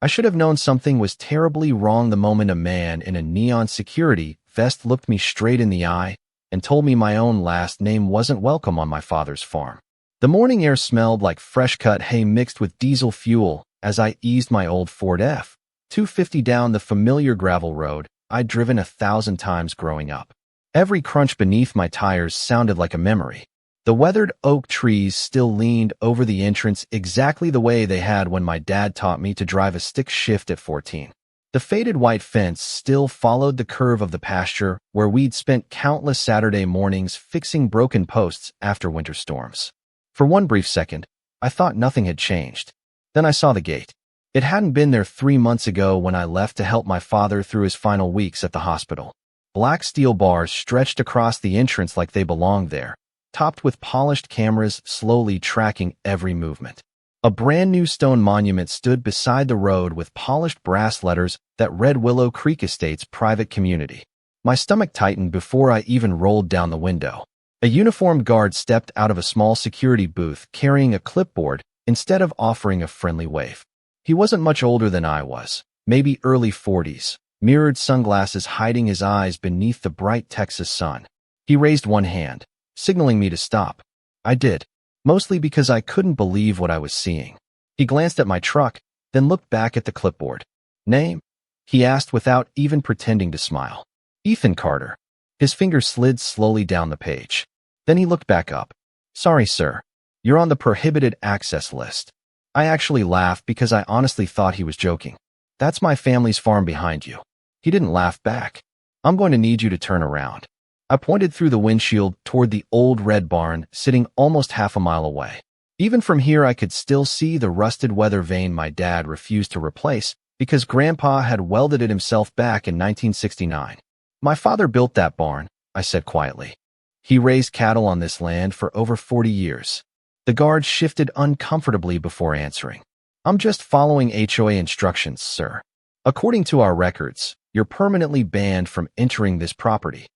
I should have known something was terribly wrong the moment a man in a neon security vest looked me straight in the eye and told me my own last name wasn't welcome on my father's farm. The morning air smelled like fresh-cut hay mixed with diesel fuel as I eased my old Ford F-250 down the familiar gravel road I'd driven 1,000 times growing up. Every crunch beneath my tires sounded like a memory. The weathered oak trees still leaned over the entrance exactly the way they had when my dad taught me to drive a stick shift at 14. The faded white fence still followed the curve of the pasture where we'd spent countless Saturday mornings fixing broken posts after winter storms. For one brief second, I thought nothing had changed. Then I saw the gate. It hadn't been there 3 months ago when I left to help my father through his final weeks at the hospital. Black steel bars stretched across the entrance like they belonged there, topped with polished cameras slowly tracking every movement. A brand new stone monument stood beside the road with polished brass letters that read Willow Creek Estates Private Community. My stomach tightened before I even rolled down the window. A uniformed guard stepped out of a small security booth carrying a clipboard instead of offering a friendly wave. He wasn't much older than I was, maybe early 40s, mirrored sunglasses hiding his eyes beneath the bright Texas sun. He raised one hand, signaling me to stop. I did, mostly because I couldn't believe what I was seeing. He glanced at my truck, then looked back at the clipboard. "Name?" he asked without even pretending to smile. "Ethan Carter." His finger slid slowly down the page. Then he looked back up. "Sorry, sir. You're on the prohibited access list." I actually laughed because I honestly thought he was joking. "That's my family's farm behind you." He didn't laugh back. "I'm going to need you to turn around." I pointed through the windshield toward the old red barn sitting almost half a mile away. Even from here I could still see the rusted weather vane my dad refused to replace because Grandpa had welded it himself back in 1969. "My father built that barn," I said quietly. "He raised cattle on this land for over 40 years. The guard shifted uncomfortably before answering. "I'm just following HOA instructions, sir. According to our records, you're permanently banned from entering this property."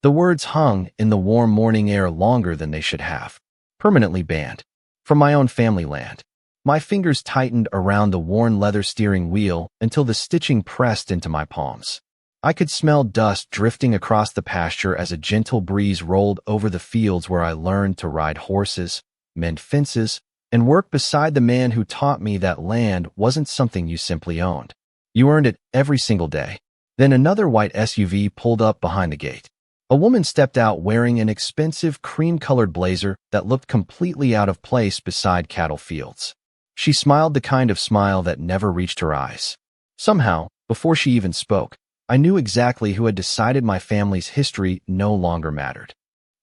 The words hung in the warm morning air longer than they should have. Permanently banned. From my own family land. My fingers tightened around the worn leather steering wheel until the stitching pressed into my palms. I could smell dust drifting across the pasture as a gentle breeze rolled over the fields where I learned to ride horses, mend fences, and work beside the man who taught me that land wasn't something you simply owned. You earned it every single day. Then another white SUV pulled up behind the gate. A woman stepped out wearing an expensive cream-colored blazer that looked completely out of place beside cattle fields. She smiled the kind of smile that never reached her eyes. Somehow, before she even spoke, I knew exactly who had decided my family's history no longer mattered.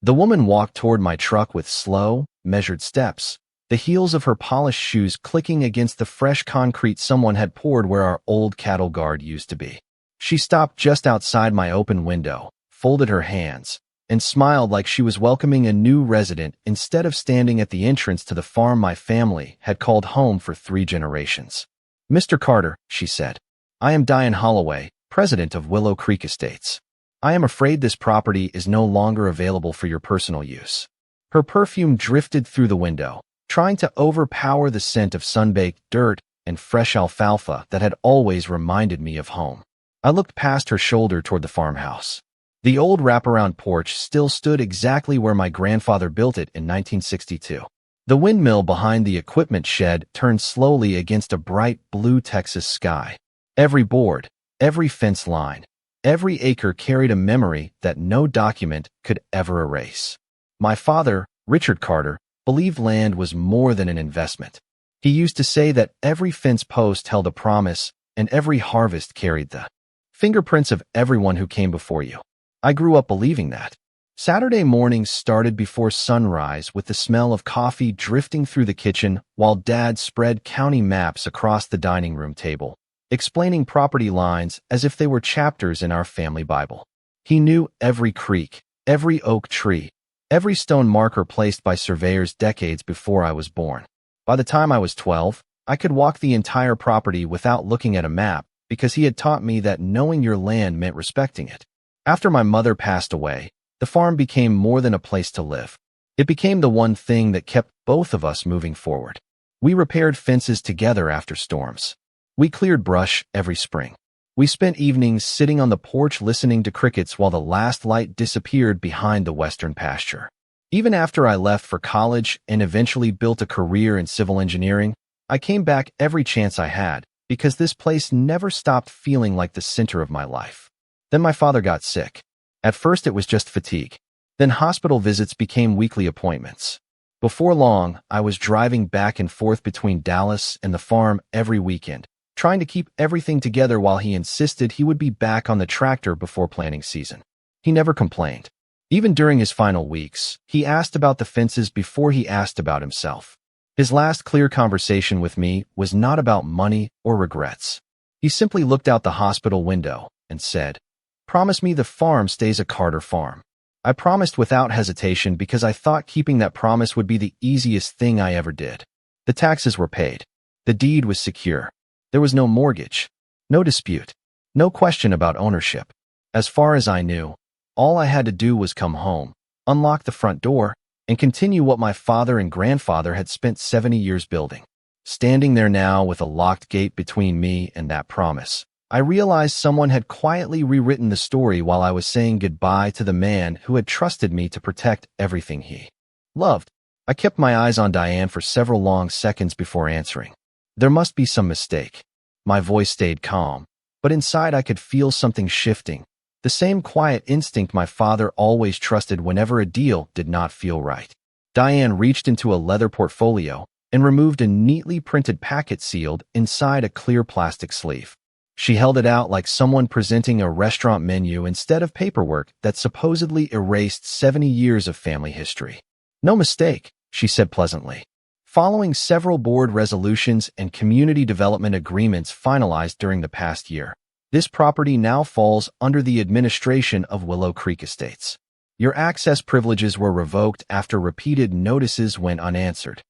The woman walked toward my truck with slow, measured steps, the heels of her polished shoes clicking against the fresh concrete someone had poured where our old cattle guard used to be. She stopped just outside my open window, folded her hands, and smiled like she was welcoming a new resident instead of standing at the entrance to the farm my family had called home for 3 generations. "Mr. Carter," she said, "I am Diane Holloway, president of Willow Creek Estates. I am afraid this property is no longer available for your personal use." Her perfume drifted through the window, trying to overpower the scent of sun-baked dirt and fresh alfalfa that had always reminded me of home. I looked past her shoulder toward the farmhouse. The old wraparound porch still stood exactly where my grandfather built it in 1962. The windmill behind the equipment shed turned slowly against a bright blue Texas sky. Every board, every fence line, every acre carried a memory that no document could ever erase. My father, Richard Carter, believed land was more than an investment. He used to say that every fence post held a promise and every harvest carried the fingerprints of everyone who came before you. I grew up believing that. Saturday mornings started before sunrise with the smell of coffee drifting through the kitchen while Dad spread county maps across the dining room table, explaining property lines as if they were chapters in our family Bible. He knew every creek, every oak tree, every stone marker placed by surveyors decades before I was born. By the time I was 12, I could walk the entire property without looking at a map because he had taught me that knowing your land meant respecting it. After my mother passed away, the farm became more than a place to live. It became the one thing that kept both of us moving forward. We repaired fences together after storms. We cleared brush every spring. We spent evenings sitting on the porch listening to crickets while the last light disappeared behind the western pasture. Even after I left for college and eventually built a career in civil engineering, I came back every chance I had because this place never stopped feeling like the center of my life. Then my father got sick. At first it was just fatigue. Then hospital visits became weekly appointments. Before long, I was driving back and forth between Dallas and the farm every weekend, trying to keep everything together while he insisted he would be back on the tractor before planting season. He never complained. Even during his final weeks, he asked about the fences before he asked about himself. His last clear conversation with me was not about money or regrets. He simply looked out the hospital window and said, "Promise me the farm stays a Carter farm." I promised without hesitation because I thought keeping that promise would be the easiest thing I ever did. The taxes were paid. The deed was secure. There was no mortgage, no dispute, no question about ownership. As far as I knew, all I had to do was come home, unlock the front door, and continue what my father and grandfather had spent 70 years building. Standing there now with a locked gate between me and that promise, I realized someone had quietly rewritten the story while I was saying goodbye to the man who had trusted me to protect everything he loved. I kept my eyes on Diane for several long seconds before answering. There must be some mistake. My voice stayed calm, but inside I could feel something shifting. The same quiet instinct my father always trusted whenever a deal did not feel right. Diane reached into a leather portfolio and removed a neatly printed packet sealed inside a clear plastic sleeve. She held it out like someone presenting a restaurant menu instead of paperwork that supposedly erased 70 years of family history. "No mistake," she said pleasantly. Following several board resolutions and community development agreements finalized during the past year, this property now falls under the administration of Willow Creek Estates. Your access privileges were revoked after repeated notices went unanswered.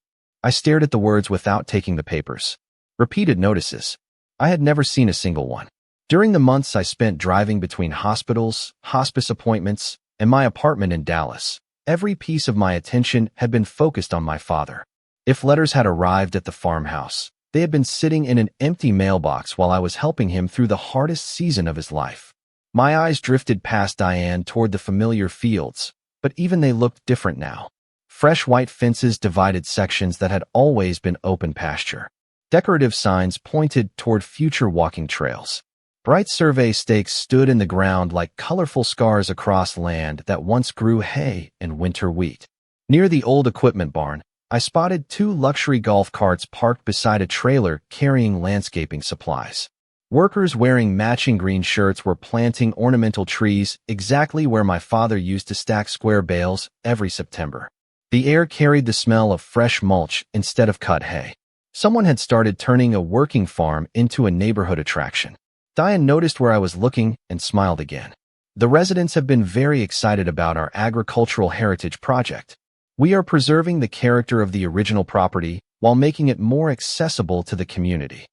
I stared at the words without taking the papers. Repeated notices. I had never seen a single one. During the months I spent driving between hospitals, hospice appointments, and my apartment in Dallas, every piece of my attention had been focused on my father. If letters had arrived at the farmhouse, they had been sitting in an empty mailbox while I was helping him through the hardest season of his life. My eyes drifted past Diane toward the familiar fields, but even they looked different now. Fresh white fences divided sections that had always been open pasture. Decorative signs pointed toward future walking trails. Bright survey stakes stood in the ground like colorful scars across land that once grew hay and winter wheat. Near the old equipment barn, I spotted 2 luxury golf carts parked beside a trailer carrying landscaping supplies. Workers wearing matching green shirts were planting ornamental trees exactly where my father used to stack square bales every September. The air carried the smell of fresh mulch instead of cut hay. Someone had started turning a working farm into a neighborhood attraction. Diane noticed where I was looking and smiled again. "The residents have been very excited about our agricultural heritage project. We are preserving the character of the original property while making it more accessible to the community."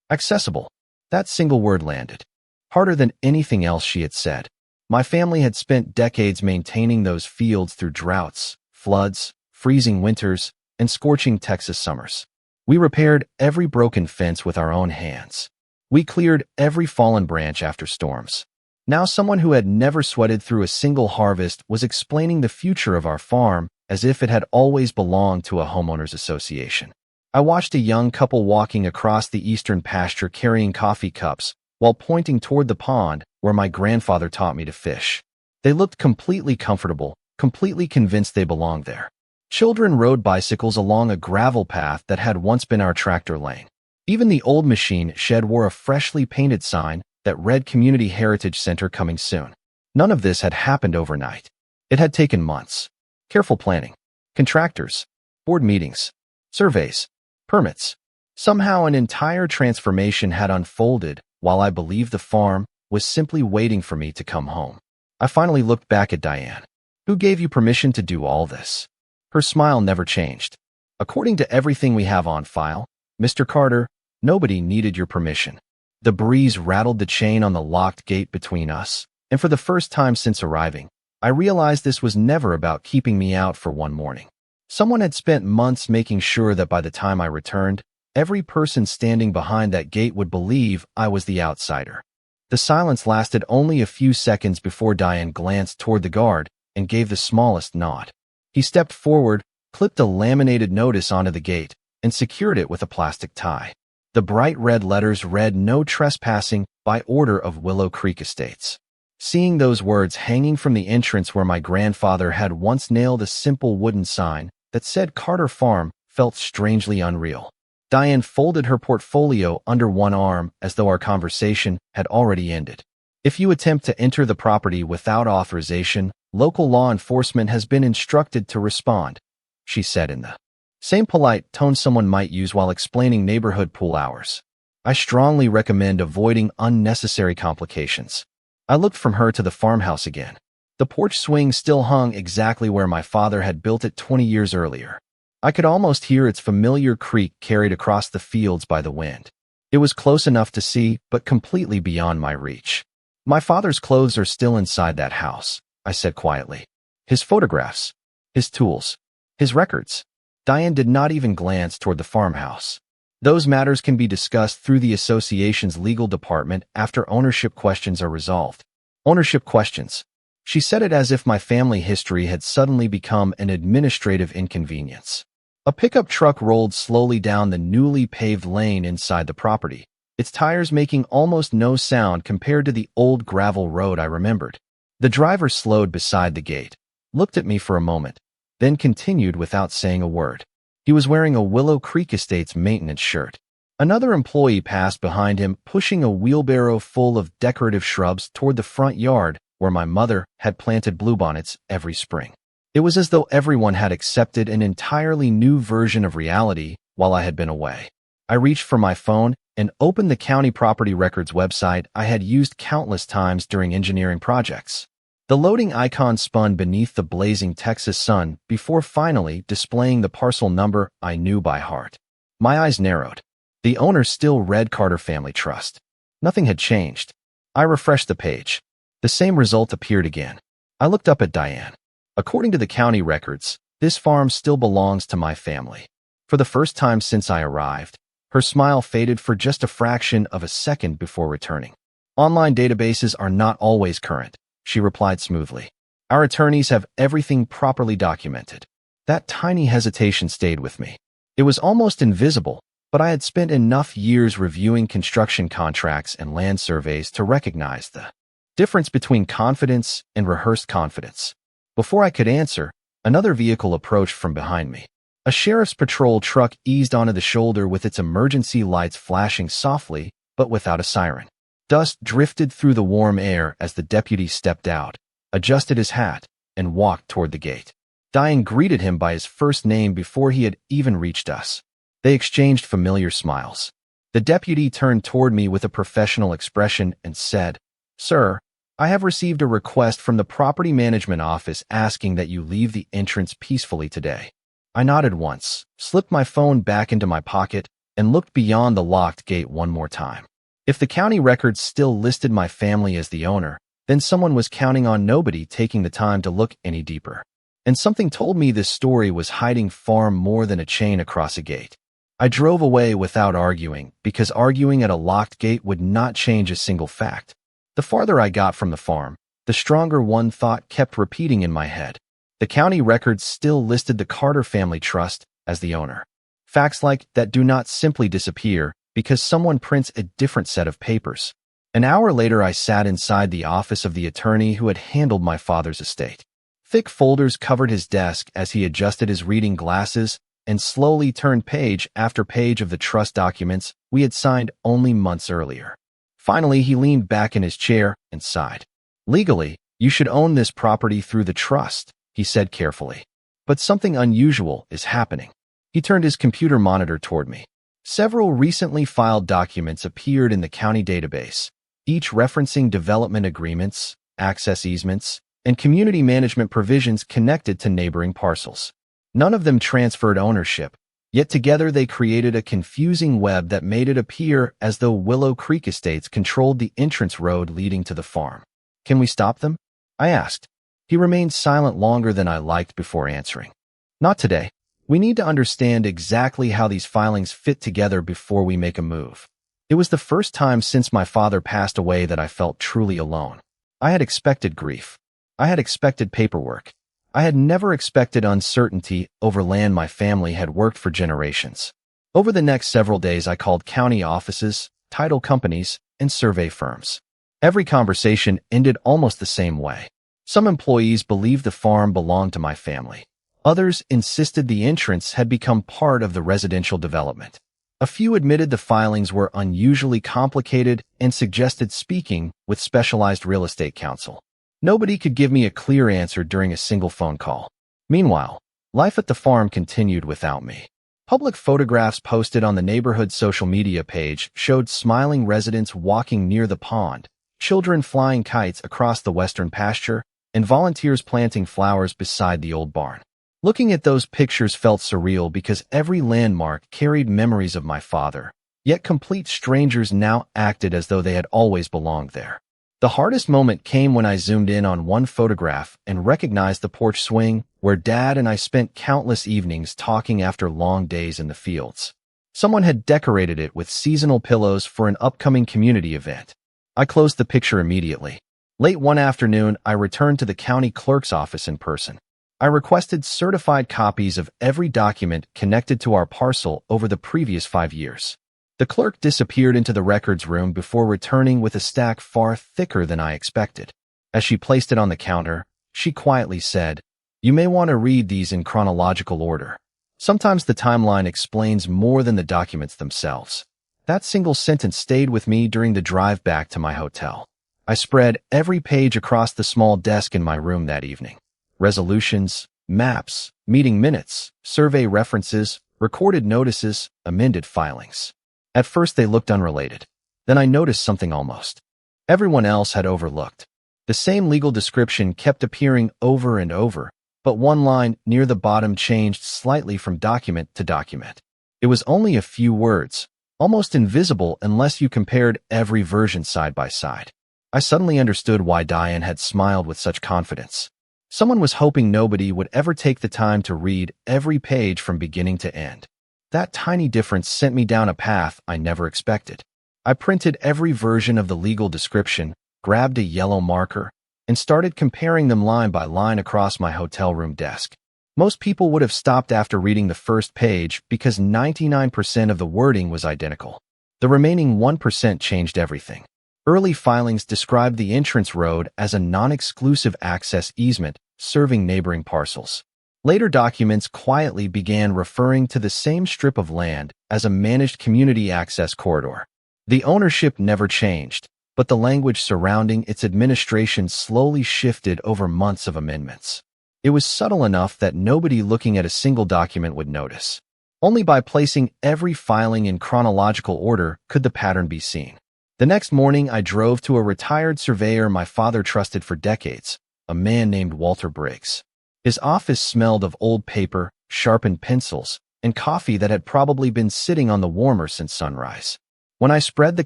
Accessible. That single word landed. Harder than anything else she had said. My family had spent decades maintaining those fields through droughts, floods, freezing winters, and scorching Texas summers. We repaired every broken fence with our own hands. We cleared every fallen branch after storms. Now someone who had never sweated through a single harvest was explaining the future of our farm as if it had always belonged to a homeowners association. I watched a young couple walking across the eastern pasture carrying coffee cups while pointing toward the pond where my grandfather taught me to fish. They looked completely comfortable, completely convinced they belonged there. Children rode bicycles along a gravel path that had once been our tractor lane. Even the old machine shed wore a freshly painted sign that read Community Heritage Center coming soon. None of this had happened overnight. It had taken months. Careful planning. Contractors. Board meetings. Surveys. Permits. Somehow an entire transformation had unfolded while I believed the farm was simply waiting for me to come home. I finally looked back at Diane. "Who gave you permission to do all this?" Her smile never changed. "According to everything we have on file, Mr. Carter, nobody needed your permission." The breeze rattled the chain on the locked gate between us, and for the first time since arriving, I realized this was never about keeping me out for one morning. Someone had spent months making sure that by the time I returned, Every person standing behind that gate would believe I was the outsider. The silence lasted only a few seconds before Diane glanced toward the guard and gave the smallest nod. He stepped forward, clipped a laminated notice onto the gate, and secured it with a plastic tie. The bright red letters read "No trespassing by order of Willow Creek Estates." Seeing those words hanging from the entrance where my grandfather had once nailed a simple wooden sign that said Carter Farm felt strangely unreal. Diane folded her portfolio under one arm as though our conversation had already ended. "If you attempt to enter the property without authorization, local law enforcement has been instructed to respond," she said in the same polite tone someone might use while explaining neighborhood pool hours. "I strongly recommend avoiding unnecessary complications." I looked from her to the farmhouse again. The porch swing still hung exactly where my father had built it 20 years earlier. I could almost hear its familiar creak carried across the fields by the wind. It was close enough to see, but completely beyond my reach. "My father's clothes are still inside that house," I said quietly. "His photographs, his tools, his records." Diane did not even glance toward the farmhouse. "Those matters can be discussed through the association's legal department after ownership questions are resolved." Ownership questions. She said it as if my family history had suddenly become an administrative inconvenience. A pickup truck rolled slowly down the newly paved lane inside the property, its tires making almost no sound compared to the old gravel road I remembered. The driver slowed beside the gate, looked at me for a moment, then continued without saying a word. He was wearing a Willow Creek Estates maintenance shirt. Another employee passed behind him, pushing a wheelbarrow full of decorative shrubs toward the front yard where my mother had planted bluebonnets every spring. It was as though everyone had accepted an entirely new version of reality while I had been away. I reached for my phone and opened the county property records website I had used countless times during engineering projects. The loading icon spun beneath the blazing Texas sun before finally displaying the parcel number I knew by heart. My eyes narrowed. The owner still read Carter Family Trust. Nothing had changed. I refreshed the page. The same result appeared again. I looked up at Diane. "According to the county records, this farm still belongs to my family." For the first time since I arrived, her smile faded for just a fraction of a second before returning. "Online databases are not always current," she replied smoothly. "Our attorneys have everything properly documented." That tiny hesitation stayed with me. It was almost invisible, but I had spent enough years reviewing construction contracts and land surveys to recognize the difference between confidence and rehearsed confidence. Before I could answer, another vehicle approached from behind me. A sheriff's patrol truck eased onto the shoulder with its emergency lights flashing softly, but without a siren. Dust drifted through the warm air as the deputy stepped out, adjusted his hat, and walked toward the gate. Diane greeted him by his first name before he had even reached us. They exchanged familiar smiles. The deputy turned toward me with a professional expression and said, "Sir, I have received a request from the property management office asking that you leave the entrance peacefully today." I nodded once, slipped my phone back into my pocket, and looked beyond the locked gate one more time. If the county records still listed my family as the owner, then someone was counting on nobody taking the time to look any deeper. And something told me this story was hiding far more than a chain across a gate. I drove away without arguing, because arguing at a locked gate would not change a single fact. The farther I got from the farm, the stronger one thought kept repeating in my head. The county records still listed the Carter Family Trust as the owner. Facts like that do not simply disappear because someone prints a different set of papers. An hour later, I sat inside the office of the attorney who had handled my father's estate. Thick folders covered his desk as he adjusted his reading glasses and slowly turned page after page of the trust documents we had signed only months earlier. Finally, he leaned back in his chair and sighed. "Legally, you should own this property through the trust," he said carefully. "But something unusual is happening." He turned his computer monitor toward me. Several recently filed documents appeared in the county database, each referencing development agreements, access easements, and community management provisions connected to neighboring parcels. None of them transferred ownership, yet together they created a confusing web that made it appear as though Willow Creek Estates controlled the entrance road leading to the farm. "Can we stop them?" I asked. He remained silent longer than I liked before answering. "Not today. We need to understand exactly how these filings fit together before we make a move. It was the first time since my father passed away that I felt truly alone. I had expected grief. I had expected paperwork. I had never expected uncertainty over land my family had worked for generations. Over the next several days, I called county offices, title companies, and survey firms. Every conversation ended almost the same way. Some employees believed the farm belonged to my family. Others insisted the entrance had become part of the residential development. A few admitted the filings were unusually complicated and suggested speaking with specialized real estate counsel. Nobody could give me a clear answer during a single phone call. Meanwhile, life at the farm continued without me. Public photographs posted on the neighborhood social media page showed smiling residents walking near the pond, children flying kites across the western pasture, and volunteers planting flowers beside the old barn. Looking at those pictures felt surreal because every landmark carried memories of my father, yet complete strangers now acted as though they had always belonged there. The hardest moment came when I zoomed in on one photograph and recognized the porch swing where Dad and I spent countless evenings talking after long days in the fields. Someone had decorated it with seasonal pillows for an upcoming community event. I closed the picture immediately. Late one afternoon, I returned to the county clerk's office in person. I requested certified copies of every document connected to our parcel over the previous 5 years. The clerk disappeared into the records room before returning with a stack far thicker than I expected. As she placed it on the counter, she quietly said, "You may want to read these in chronological order. Sometimes the timeline explains more than the documents themselves." That single sentence stayed with me during the drive back to my hotel. I spread every page across the small desk in my room that evening. Resolutions, maps, meeting minutes, survey references, recorded notices, amended filings. At first they looked unrelated. Then I noticed something almost everyone else had overlooked. The same legal description kept appearing over and over, but one line near the bottom changed slightly from document to document. It was only a few words, almost invisible unless you compared every version side by side. I suddenly understood why Diane had smiled with such confidence. Someone was hoping nobody would ever take the time to read every page from beginning to end. That tiny difference sent me down a path I never expected. I printed every version of the legal description, grabbed a yellow marker, and started comparing them line by line across my hotel room desk. Most people would have stopped after reading the first page because 99% of the wording was identical. The remaining 1% changed everything. Early filings described the entrance road as a non-exclusive access easement serving neighboring parcels. Later documents quietly began referring to the same strip of land as a managed community access corridor. The ownership never changed, but the language surrounding its administration slowly shifted over months of amendments. It was subtle enough that nobody looking at a single document would notice. Only by placing every filing in chronological order could the pattern be seen. The next morning, I drove to a retired surveyor my father trusted for decades, a man named Walter Briggs. His office smelled of old paper, sharpened pencils, and coffee that had probably been sitting on the warmer since sunrise. When I spread the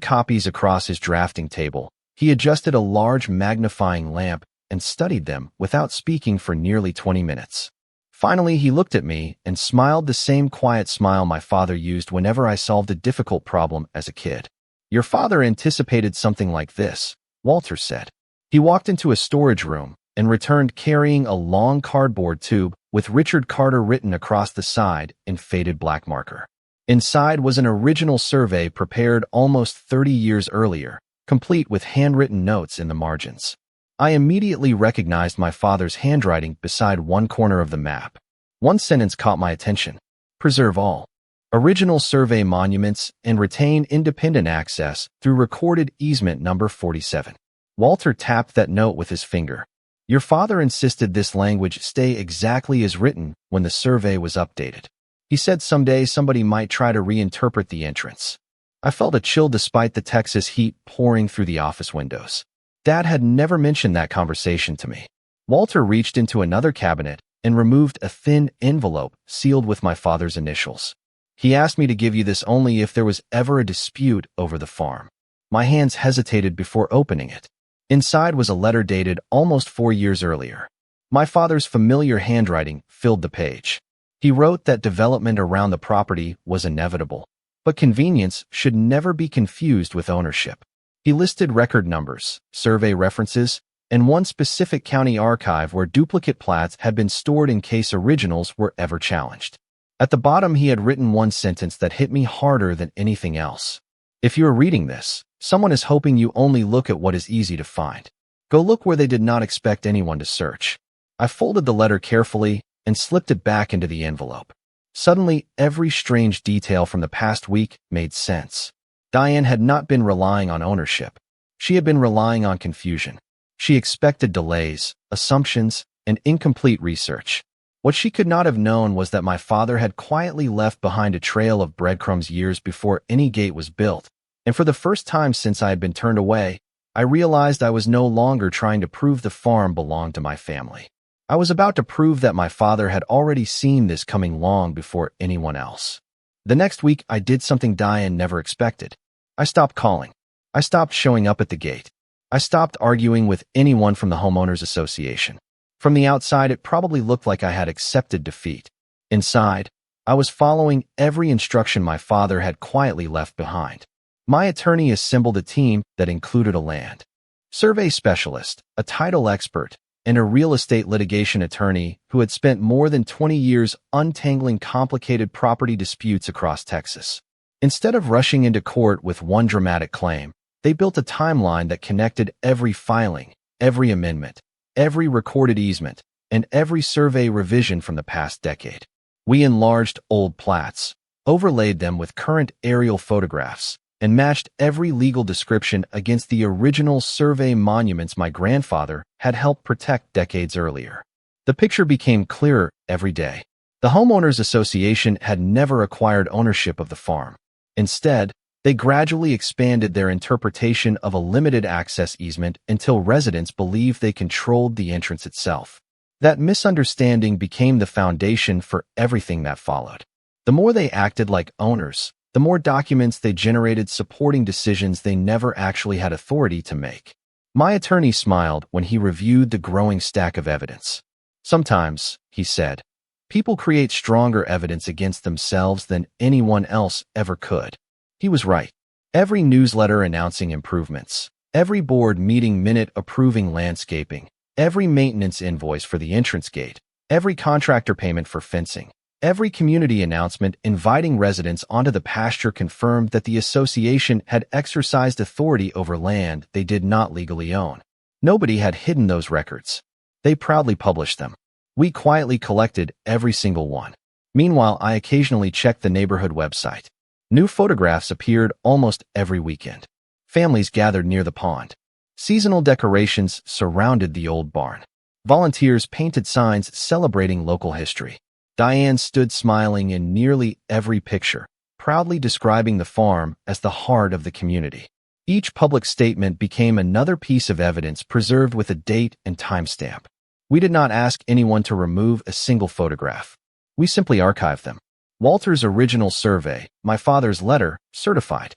copies across his drafting table, he adjusted a large magnifying lamp and studied them without speaking for nearly 20 minutes. Finally, he looked at me and smiled the same quiet smile my father used whenever I solved a difficult problem as a kid. "Your father anticipated something like this," Walter said. He walked into a storage room and returned carrying a long cardboard tube with Richard Carter written across the side in faded black marker. Inside was an original survey prepared almost 30 years earlier, complete with handwritten notes in the margins. I immediately recognized my father's handwriting beside one corner of the map. One sentence caught my attention: "Preserve all original survey monuments and retain independent access through recorded easement number 47. Walter tapped that note with his finger. "Your father insisted this language stay exactly as written when the survey was updated. He said someday somebody might try to reinterpret the entrance." I felt a chill despite the Texas heat pouring through the office windows. Dad had never mentioned that conversation to me. Walter reached into another cabinet and removed a thin envelope sealed with my father's initials. "He asked me to give you this only if there was ever a dispute over the farm." My hands hesitated before opening it. Inside was a letter dated almost 4 years earlier. My father's familiar handwriting filled the page. He wrote that development around the property was inevitable, but convenience should never be confused with ownership. He listed record numbers, survey references, and one specific county archive where duplicate plats had been stored in case originals were ever challenged. At the bottom, he had written one sentence that hit me harder than anything else. If you are reading this, someone is hoping you only look at what is easy to find. Go look where they did not expect anyone to search. I folded the letter carefully and slipped it back into the envelope. Suddenly, every strange detail from the past week made sense. Diane had not been relying on ownership. She had been relying on confusion. She expected delays, assumptions, and incomplete research. What she could not have known was that my father had quietly left behind a trail of breadcrumbs years before any gate was built, and for the first time since I had been turned away, I realized I was no longer trying to prove the farm belonged to my family. I was about to prove that my father had already seen this coming long before anyone else. The next week, I did something Diane never expected. I stopped calling. I stopped showing up at the gate. I stopped arguing with anyone from the homeowners association. From the outside, it probably looked like I had accepted defeat. Inside, I was following every instruction my father had quietly left behind. My attorney assembled a team that included a land survey specialist, a title expert, and a real estate litigation attorney who had spent more than 20 years untangling complicated property disputes across Texas. Instead of rushing into court with one dramatic claim, they built a timeline that connected every filing, every amendment, every recorded easement, and every survey revision from the past decade. We enlarged old plats, overlaid them with current aerial photographs, and matched every legal description against the original survey monuments my grandfather had helped protect decades earlier. The picture became clearer every day. The homeowners association had never acquired ownership of the farm. Instead, they gradually expanded their interpretation of a limited access easement until residents believed they controlled the entrance itself. That misunderstanding became the foundation for everything that followed. The more they acted like owners, the more documents they generated supporting decisions they never actually had authority to make. My attorney smiled when he reviewed the growing stack of evidence. Sometimes, he said, people create stronger evidence against themselves than anyone else ever could. He was right. Every newsletter announcing improvements, every board meeting minute approving landscaping, every maintenance invoice for the entrance gate, every contractor payment for fencing, every community announcement inviting residents onto the pasture confirmed that the association had exercised authority over land they did not legally own. Nobody had hidden those records. They proudly published them. We quietly collected every single one. Meanwhile, I occasionally checked the neighborhood website. New photographs appeared almost every weekend. Families gathered near the pond. Seasonal decorations surrounded the old barn. Volunteers painted signs celebrating local history. Diane stood smiling in nearly every picture, proudly describing the farm as the heart of the community. Each public statement became another piece of evidence preserved with a date and timestamp. We did not ask anyone to remove a single photograph. We simply archived them. Walter's original survey, my father's letter, certified,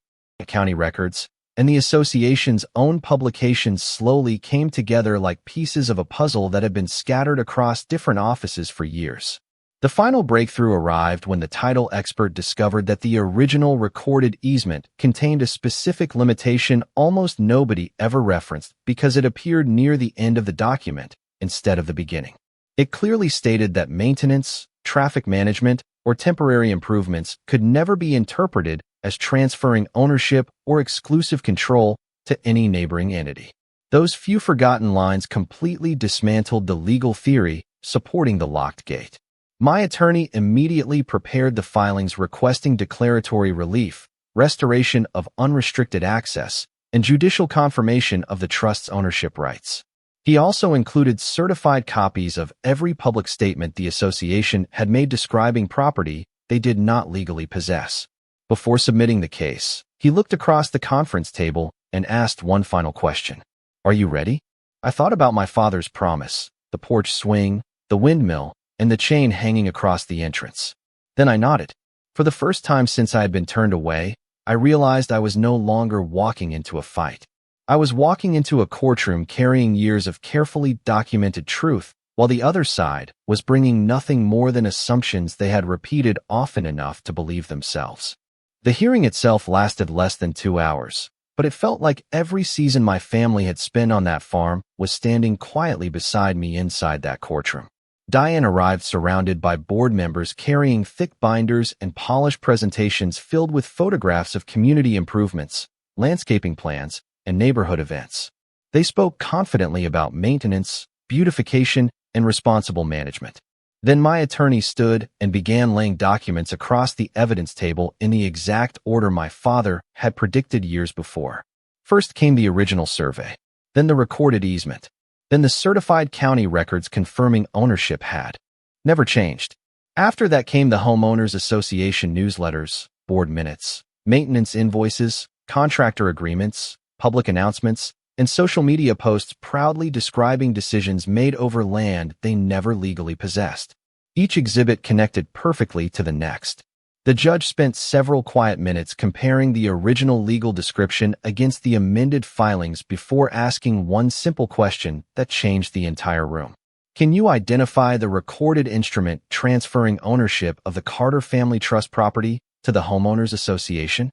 county records, and the association's own publications slowly came together like pieces of a puzzle that had been scattered across different offices for years. The final breakthrough arrived when the title expert discovered that the original recorded easement contained a specific limitation almost nobody ever referenced because it appeared near the end of the document instead of the beginning. It clearly stated that maintenance, traffic management, or temporary improvements could never be interpreted as transferring ownership or exclusive control to any neighboring entity. Those few forgotten lines completely dismantled the legal theory supporting the locked gate. My attorney immediately prepared the filings requesting declaratory relief, restoration of unrestricted access, and judicial confirmation of the trust's ownership rights. He also included certified copies of every public statement the association had made describing property they did not legally possess. Before submitting the case, he looked across the conference table and asked one final question. "Are you ready?" I thought about my father's promise, the porch swing, the windmill, and the chain hanging across the entrance. Then I nodded. For the first time since I had been turned away, I realized I was no longer walking into a fight. I was walking into a courtroom carrying years of carefully documented truth while the other side was bringing nothing more than assumptions they had repeated often enough to believe themselves. The hearing itself lasted less than 2 hours, but it felt like every season my family had spent on that farm was standing quietly beside me inside that courtroom. Diane arrived surrounded by board members carrying thick binders and polished presentations filled with photographs of community improvements, landscaping plans, and neighborhood events. They spoke confidently about maintenance, beautification, and responsible management. Then my attorney stood and began laying documents across the evidence table in the exact order my father had predicted years before. First came the original survey, then the recorded easement, then the certified county records confirming ownership had never changed. After that came the Homeowners Association newsletters, board minutes, maintenance invoices, contractor agreements, public announcements, and social media posts proudly describing decisions made over land they never legally possessed. Each exhibit connected perfectly to the next. The judge spent several quiet minutes comparing the original legal description against the amended filings before asking one simple question that changed the entire room. Can you identify the recorded instrument transferring ownership of the Carter Family Trust property to the Homeowners Association?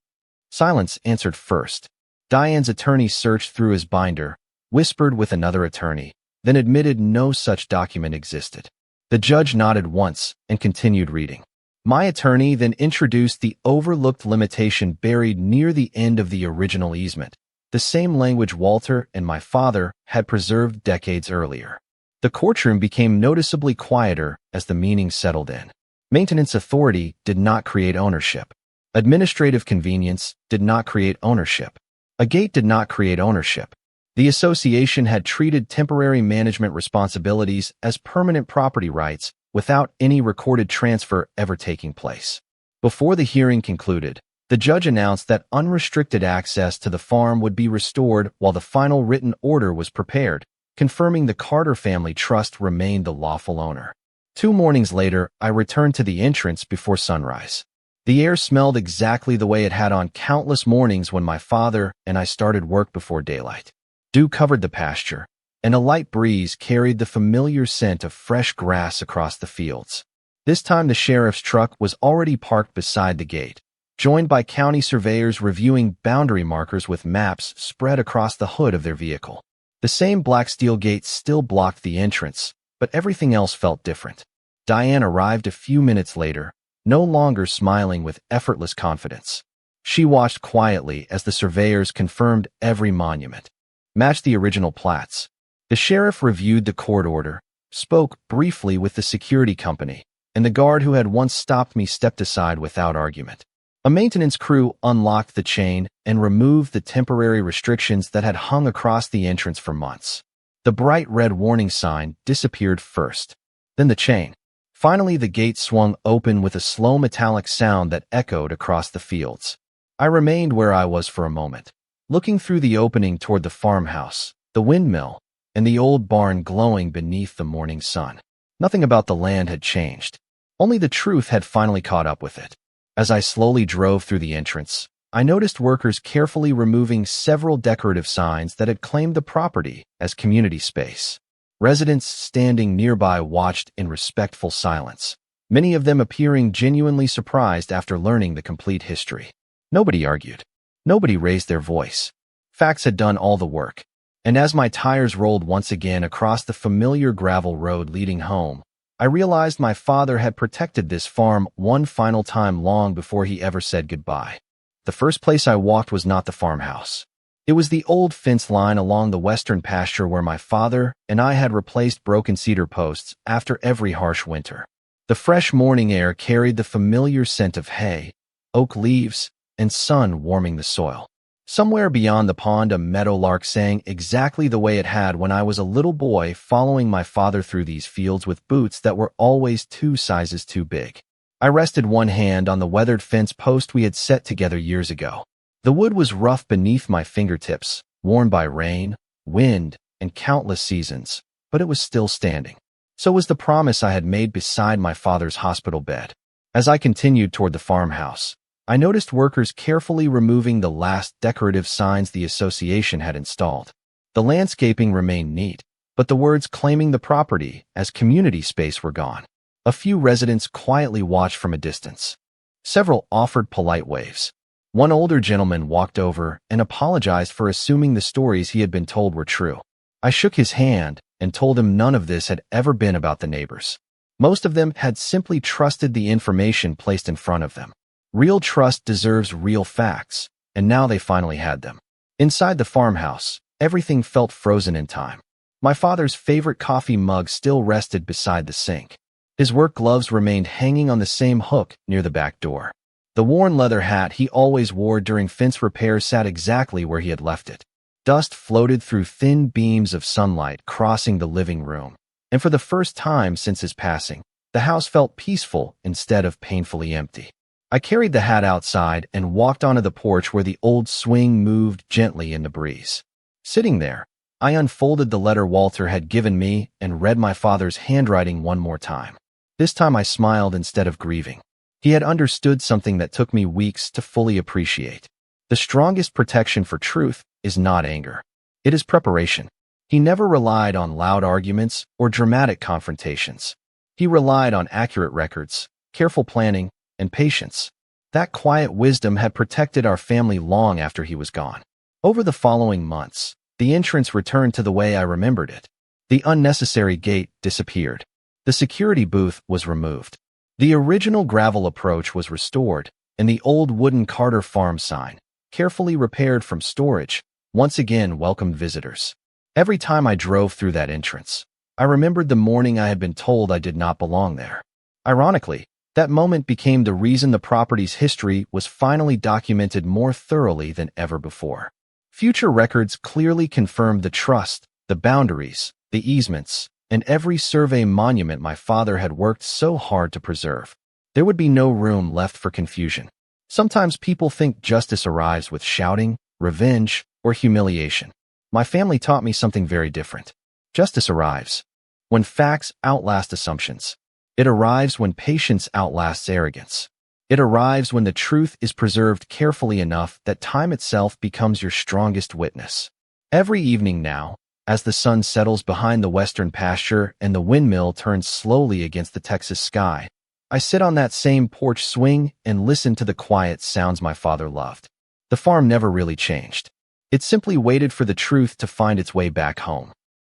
Silence answered first. Diane's attorney searched through his binder, whispered with another attorney, then admitted no such document existed. The judge nodded once and continued reading. My attorney then introduced the overlooked limitation buried near the end of the original easement, the same language Walter and my father had preserved decades earlier. The courtroom became noticeably quieter as the meaning settled in. Maintenance authority did not create ownership. Administrative convenience did not create ownership. A gate did not create ownership. The association had treated temporary management responsibilities as permanent property rights without any recorded transfer ever taking place. Before the hearing concluded, the judge announced that unrestricted access to the farm would be restored while the final written order was prepared, confirming the Carter Family Trust remained the lawful owner. 2 mornings later, I returned to the entrance before sunrise. The air smelled exactly the way it had on countless mornings when my father and I started work before daylight. Dew covered the pasture, and a light breeze carried the familiar scent of fresh grass across the fields. This time the sheriff's truck was already parked beside the gate, joined by county surveyors reviewing boundary markers with maps spread across the hood of their vehicle. The same black steel gate still blocked the entrance, but everything else felt different. Diane arrived a few minutes later, no longer smiling with effortless confidence. She watched quietly as the surveyors confirmed every monument, matched the original plats. The sheriff reviewed the court order, spoke briefly with the security company, and the guard who had once stopped me stepped aside without argument. A maintenance crew unlocked the chain and removed the temporary restrictions that had hung across the entrance for months. The bright red warning sign disappeared first, then the chain. Finally, the gate swung open with a slow metallic sound that echoed across the fields. I remained where I was for a moment, looking through the opening toward the farmhouse, the windmill, and the old barn glowing beneath the morning sun. Nothing about the land had changed. Only the truth had finally caught up with it. As I slowly drove through the entrance, I noticed workers carefully removing several decorative signs that had claimed the property as community space. Residents standing nearby watched in respectful silence, many of them appearing genuinely surprised after learning the complete history. Nobody argued. Nobody raised their voice. Facts had done all the work. And as my tires rolled once again across the familiar gravel road leading home, I realized my father had protected this farm one final time long before he ever said goodbye. The first place I walked was not the farmhouse. It was the old fence line along the western pasture where my father and I had replaced broken cedar posts after every harsh winter. The fresh morning air carried the familiar scent of hay, oak leaves, and sun warming the soil. Somewhere beyond the pond, a meadowlark sang exactly the way it had when I was a little boy following my father through these fields with boots that were always 2 sizes too big. I rested one hand on the weathered fence post we had set together years ago. The wood was rough beneath my fingertips, worn by rain, wind, and countless seasons, but it was still standing. So was the promise I had made beside my father's hospital bed. As I continued toward the farmhouse, I noticed workers carefully removing the last decorative signs the association had installed. The landscaping remained neat, but the words claiming the property as community space were gone. A few residents quietly watched from a distance. Several offered polite waves. One older gentleman walked over and apologized for assuming the stories he had been told were true. I shook his hand and told him none of this had ever been about the neighbors. Most of them had simply trusted the information placed in front of them. Real trust deserves real facts, and now they finally had them. Inside the farmhouse, everything felt frozen in time. My father's favorite coffee mug still rested beside the sink. His work gloves remained hanging on the same hook near the back door. The worn leather hat he always wore during fence repairs sat exactly where he had left it. Dust floated through thin beams of sunlight crossing the living room, and for the first time since his passing, the house felt peaceful instead of painfully empty. I carried the hat outside and walked onto the porch where the old swing moved gently in the breeze. Sitting there, I unfolded the letter Walter had given me and read my father's handwriting one more time. This time I smiled instead of grieving. He had understood something that took me weeks to fully appreciate. The strongest protection for truth is not anger. It is preparation. He never relied on loud arguments or dramatic confrontations. He relied on accurate records, careful planning, and patience. That quiet wisdom had protected our family long after he was gone. Over the following months, the entrance returned to the way I remembered it. The unnecessary gate disappeared. The security booth was removed. The original gravel approach was restored, and the old wooden Carter Farm sign, carefully repaired from storage, once again welcomed visitors. Every time I drove through that entrance, I remembered the morning I had been told I did not belong there. Ironically, that moment became the reason the property's history was finally documented more thoroughly than ever before. Future records clearly confirmed the trust, the boundaries, the easements, and every survey monument my father had worked so hard to preserve. There would be no room left for confusion. Sometimes people think justice arrives with shouting, revenge, or humiliation. My family taught me something very different. Justice arrives when facts outlast assumptions. It arrives when patience outlasts arrogance. It arrives when the truth is preserved carefully enough that time itself becomes your strongest witness. Every evening now, as the sun settles behind the western pasture and the windmill turns slowly against the Texas sky, I sit on that same porch swing and listen to the quiet sounds my father loved. The farm never really changed. It simply waited for the truth to find its way back home.